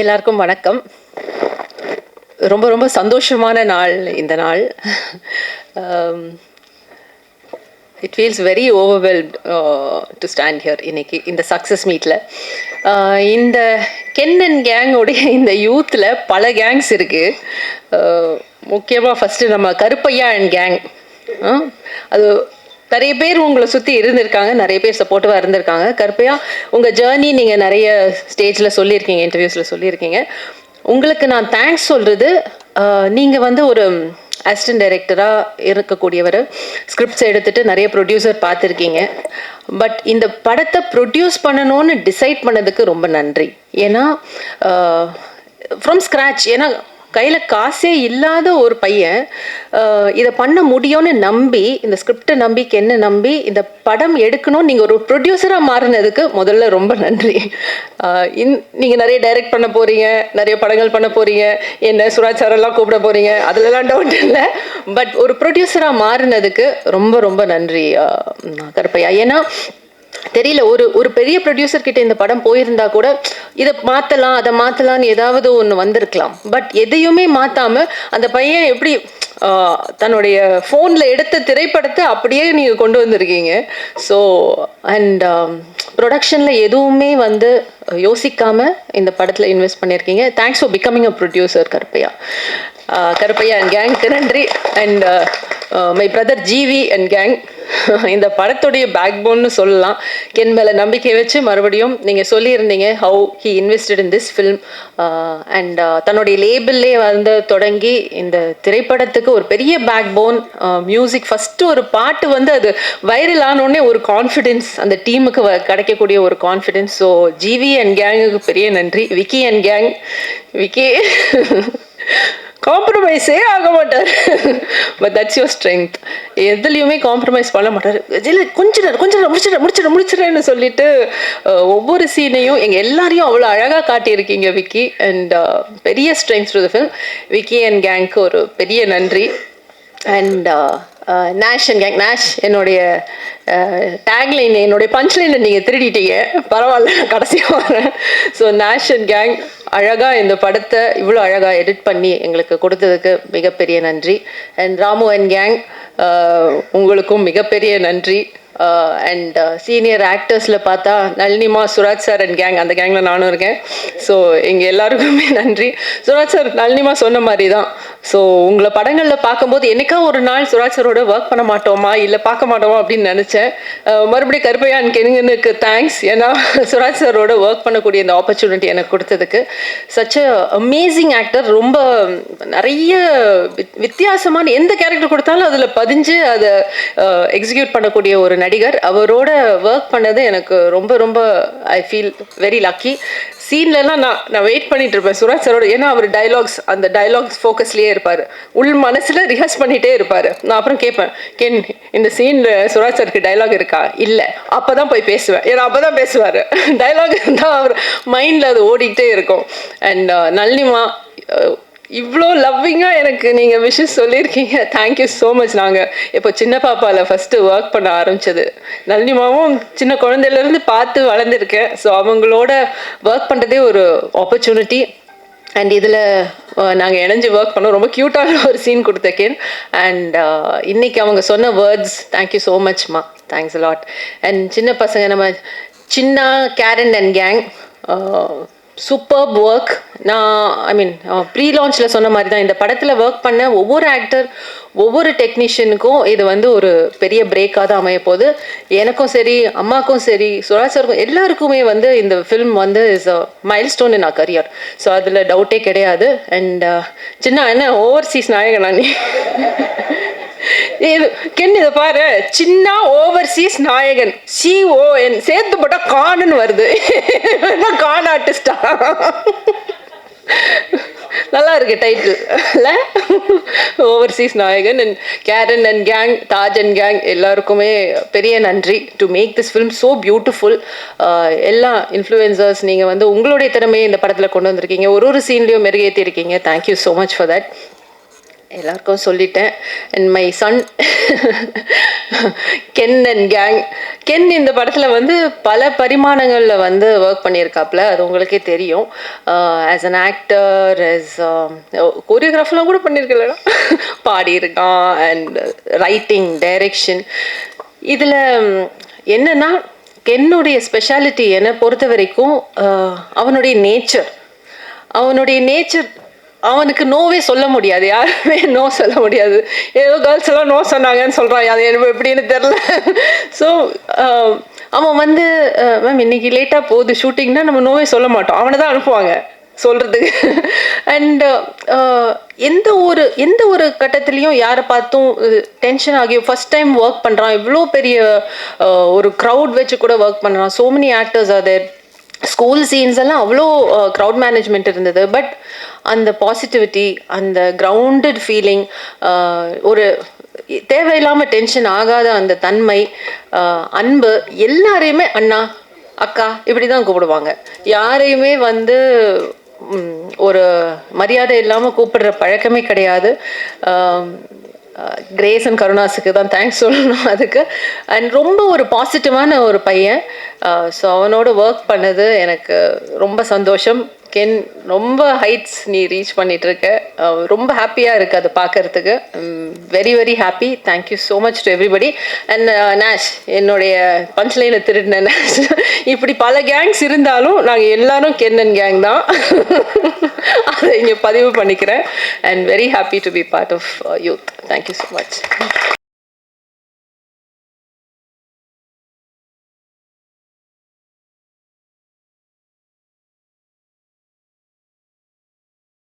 எல்லாருக்கும் வணக்கம். ரொம்ப ரொம்ப சந்தோஷமான நாள் இந்த நாள். It feels very overwhelmed to stand here இன்னைக்கு இந்த சக்ஸஸ் மீட்டில். இந்த கென் அண்ட் கேங்கோடைய இந்த யூத்தில் பல கேங்ஸ் இருக்குது. முக்கியமாக ஃபஸ்ட்டு நம்ம கருப்பையா அண்ட் கேங். அது நிறைய பேர் உங்களை சுற்றி இருந்திருக்காங்க, நிறைய பேர் சப்போர்ட்டிவாக இருந்திருக்காங்க. கருப்பையா உங்கள் ஜேர்னி நீங்கள் நிறைய ஸ்டேஜில் சொல்லியிருக்கீங்க, இன்டர்வியூஸில் சொல்லியிருக்கீங்க. உங்களுக்கு நான் தேங்க்ஸ் சொல்கிறது, நீங்கள் வந்து ஒரு அசிஸ்டன்ட் டைரக்டராக இருக்கக்கூடியவர், ஸ்கிரிப்ட்ஸ் எடுத்துகிட்டு நிறைய ப்ரொடியூசர் பார்த்துருக்கீங்க. பட் இந்த படத்தை ப்ரொடியூஸ் பண்ணணும்னு டிசைட் பண்ணதுக்கு ரொம்ப நன்றி. ஏன்னா ஃப்ரம் ஸ்க்ராட்ச், ஏன்னா கையில் காசே இல்லாத ஒரு பையன் இதை பண்ண முடியும்னு நம்பி, இந்த ஸ்கிரிப்டை நம்பி, கென்னை நம்பி இந்த படம் எடுக்கணும்னு நீங்கள் ஒரு ப்ரொடியூசராக மாறினதுக்கு முதல்ல ரொம்ப நன்றி. நீங்கள் நிறைய டைரக்ட் பண்ண போகிறீங்க, நிறைய படங்கள் பண்ண போகிறீங்க, என்ன சுராஜ் சாரெல்லாம் கூப்பிட போகிறீங்க, அதிலலாம் டவுட் இல்லை. பட் ஒரு ப்ரொடியூசராக மாறினதுக்கு ரொம்ப ரொம்ப நன்றி கருப்பையா. ஏன்னா தெரியல, ஒரு பெரிய ப்ரொடியூசர் கிட்ட இந்த படம் போயிருந்தா கூட இதை மாற்றலாம், அதை மாற்றலான்னு ஏதாவது ஒன்று வந்திருக்கலாம். பட் எதையுமே மாற்றாமல் அந்த பையன் எப்படி தன்னுடைய ஃபோனில் எடுத்த திரைப்படத்தை அப்படியே நீங்கள் கொண்டு வந்திருக்கீங்க. ஸோ அண்ட் ப்ரொடக்ஷனில் எதுவுமே வந்து யோசிக்காமல் இந்த படத்தில் இன்வெஸ்ட் பண்ணியிருக்கீங்க. Thanks for becoming a producer Karuppaiya. Karuppaiya and கேங்க்கு நன்றி. And my brother GV and gang, இந்த படத்துடைய பேக் போன்னு சொல்லலாம். கென் மேலே நம்பிக்கை வச்சு மறுபடியும் நீங்கள் சொல்லியிருந்தீங்க how he invested in this film. And தன்னுடைய லேபிள்லே வந்து தொடங்கி இந்த திரைப்படத்துக்கு ஒரு பெரிய பேக் போன். மியூசிக் ஃபஸ்ட்டு ஒரு பாட்டு வந்து அது வைரல் ஆனோடனே ஒரு கான்ஃபிடென்ஸ் அந்த டீமுக்கு கிடைக்கக்கூடிய ஒரு கான்ஃபிடென்ஸ். ஸோ ஜிவி அண்ட் கேங்குக்கு பெரிய நன்றி. விக்கி அண்ட் கேங், விக்கி காம்ப்ரமைஸே ஆக மாட்டார். But that's your strength. எதுலேயுமே காம்ப்ரமைஸ் பண்ண மாட்டார். இல்லை முடிச்சிடறேன்னு சொல்லிட்டு ஒவ்வொரு சீனையும் எங்கள் எல்லாரையும் அவ்வளோ அழகாக காட்டியிருக்கீங்க விக்கி. அண்ட் பெரிய strength to the film. Vicky and கேங்க்கு ஒரு பெரிய நன்றி. And Nesh and gang, Nesh என்னுடைய டேக்லைன், என்னுடைய பஞ்ச்லைனை நீங்கள் திருடிட்டீங்க, பரவாயில்ல, நான் கடைசியாக வரேன். ஸோ நேஷ் அண்ட் கேங் அழகாக இந்த படத்தை இவ்வளோ அழகாக எடிட் பண்ணி எங்களுக்கு கொடுத்ததுக்கு மிகப்பெரிய நன்றி. அண்ட் ராமு அண்ட் கேங், உங்களுக்கும் மிகப்பெரிய நன்றி. அண்ட் சீனியர் ஆக்டர்ஸில் பார்த்தா நளினிமா, சுராஜ் சார் அண்ட் கேங், அந்த கேங்கில் நானும் இருக்கேன். ஸோ எங்கள் எல்லாருக்குமே நன்றி. சுராஜ் சார், நளினிமா சொன்ன மாதிரி தான். ஸோ உங்களை படங்களில் பார்க்கும்போது என்னைக்கா ஒரு நாள் சுராஜ் சாரோட ஒர்க் பண்ண மாட்டோமா, இல்லை பார்க்க மாட்டோமா அப்படின்னு நினச்சேன். மறுபடியும் கருப்பையா அண்ட் கெனுங்கனுக்கு தேங்க்ஸ். ஏன்னா சுராஜ் சாரோட ஒர்க் பண்ணக்கூடிய இந்த ஆப்பர்ச்சுனிட்டி எனக்கு கொடுத்ததுக்கு. Such a amazing actor. ரொம்ப நிறைய வித்தியாசமான எந்த கேரக்டர் கொடுத்தாலும் அதில் பதிஞ்சு அதை எக்ஸிக்யூட் பண்ணக்கூடிய ஒரு நடிகர். அவரோட ஒர்க் பண்ணது எனக்கு ரொம்ப ரொம்ப ஐ ஃபீல் வெரி லக்கி. சீன்லலாம் நான் வெயிட் பண்ணிட்டு இருப்பேன் சுராஜ் சாரோட. ஏன்னா அவர் டைலாக்ஸ், அந்த டைலாக்ஸ் ஃபோக்கஸ்லேயே இருப்பார், உள் மனசில் ரிஹர்ஸ் பண்ணிகிட்டே இருப்பார். நான் அப்புறம் கேட்பேன், கென் இந்த சீனில் சுராஜ் சாருக்கு டைலாக் இருக்கா? இல்லை, அப்போ தான் போய் பேசுவேன். ஏன்னா அப்போ தான் பேசுவார். டைலாக் இருந்தால் அவர் மைண்டில் அது ஓடிக்கிட்டே இருக்கும். அண்ட் நளினிமா, இவ்வளோ லவ்விங்காக எனக்கு நீங்கள் விஷஸ் சொல்லியிருக்கீங்க. Thank you so much. நாங்கள் இப்போ சின்ன பாப்பாவில் ஃபஸ்ட்டு ஒர்க் பண்ண ஆரம்பித்தது, நளினிமாவும் சின்ன குழந்தையிலேருந்து பார்த்து வளர்ந்துருக்கேன். ஸோ அவங்களோட ஒர்க் பண்ணுறதே ஒரு ஆப்பர்ச்சுனிட்டி. அண்ட் இதில் நாங்கள் இணைஞ்சு ஒர்க் பண்ணோம். ரொம்ப க்யூட்டான ஒரு சீன் கொடுத்தேன். அண்ட் இன்னைக்கு அவங்க சொன்ன வேர்ட்ஸ், தேங்க்யூ ஸோ மச்மா, தேங்க்ஸ் அ லாட். அண்ட் சின்ன பசங்க, நம்ம சின்ன Karen and gang, superb work. நான் ப்ரீ லான்ச்சில் சொன்ன மாதிரி தான், இந்த படத்தில் ஒர்க் பண்ண ஒவ்வொரு ஆக்டர், ஒவ்வொரு டெக்னீஷியனுக்கும் இது வந்து ஒரு பெரிய பிரேக்காக தான் அமைய போகுது. எனக்கும் சரி, அம்மாக்கும் சரி, சுராஜ் சாருக்கும், எல்லாருக்குமே வந்து இந்த ஃபில்ம் வந்து is a milestone in our career. So அதில் டவுட்டே கிடையாது. அண்ட் சின்ன என்ன ஓவர்சீஸ் நாயகனா நீ? கென் இதை பாரு, சின்ன ஓவர்சீஸ் நாயகன், CON சேர்த்து போட்டா கான்னு வருது. கான் ஆர்டிஸ்டா? நல்லா இருக்கு டைட்டில் இல்லை? ஓவர்சீஸ் நாயகன். And Karen and gang, Taj and gang, எல்லாருக்குமே பெரிய நன்றி to make this film so beautiful. எல்லா இன்ஃப்ளூயன்சர்ஸ், நீங்கள் வந்து உங்களுடைய திறமையை இந்த படத்தில் கொண்டு வந்திருக்கீங்க, ஒரு சீன்லேயும் மெருகேற்றி இருக்கீங்க. Thank you so much for that. எல்லாருக்கும் சொல்லிட்டேன். And my son Ken and gang. Ken இந்த படத்தில் வந்து பல பரிமாணங்களில் வந்து ஒர்க் பண்ணியிருக்காப்புல, அது உங்களுக்கே தெரியும். ஆஸ் அன் ஆக்டர், ஆஸ் கோரியோகிராஃபர்லாம் கூட பண்ணியிருக்கல, பாடியிருக்கான். And writing, direction. இதில் என்னன்னா கென்னுடைய ஸ்பெஷாலிட்டி என்னை பொறுத்த வரைக்கும் அவனுடைய நேச்சர். அவனுக்கு நோவே சொல்ல முடியாது, யாருமே நோ சொல்ல முடியாது. ஏதோ கேர்ள்ஸ் எல்லாம் நோ சொன்னாங்கன்னு சொல்கிறான், அது எனக்கு எப்படின்னு தெரில. ஸோ அவன் வந்து மேம் இன்னைக்கு லேட்டாக போகுது ஷூட்டிங்னா நம்ம நோவே சொல்ல மாட்டோம், அவனை தான் அனுப்புவாங்க சொல்கிறதுக்கு. அண்ட் எந்த ஒரு கட்டத்துலேயும் யாரை பார்த்தும் டென்ஷன் ஆகி ஃபஸ்ட் டைம் ஒர்க் பண்ணுறான், இவ்வளோ பெரிய ஒரு க்ரௌட் வச்சு கூட ஒர்க் பண்ணுறான். So many actors are there. School scenes எல்லாம் அவ்வளோ க்ரௌட் மேனேஜ்மெண்ட் இருந்தது. பட் அந்த பாசிட்டிவிட்டி, அந்த கிரவுண்டட் ஃபீலிங், ஒரு தேவையில்லாமல் டென்ஷன் ஆகாத அந்த தன்மை, அன்பு, எல்லாரையுமே அண்ணா அக்கா இப்படி தான் கூப்பிடுவாங்க. யாரையுமே வந்து ஒரு மரியாதை இல்லாமல் கூப்பிடுற பழக்கமே கிடையாது. கிரேஸ் அண்ட் கருணாஸுக்கு தான் தேங்க்ஸ் சொல்லணும் அதுக்கு. அண்ட் ரொம்ப ஒரு பாசிட்டிவான ஒரு பையன். ஸோ அவனோட ஒர்க் பண்ணது எனக்கு ரொம்ப சந்தோஷம். கென், ரொம்ப ஹைட்ஸ் நீ ரீச் பண்ணிகிட்ருக்க, ரொம்ப ஹாப்பியாக இருக்குது அதை பார்க்கறதுக்கு. Very very happy. Thank you so much to everybody. And நேஷ், என்னுடைய பஞ்ச்லைனை திருடின நேஷ். இப்படி பல கேங்ஸ் இருந்தாலும் நாங்கள் எல்லாரும் கென் அண்ட் கேங் தான். அதை இங்கே பதிவு பண்ணிக்கிறேன். And very happy to be part of Youth. Thank you so much.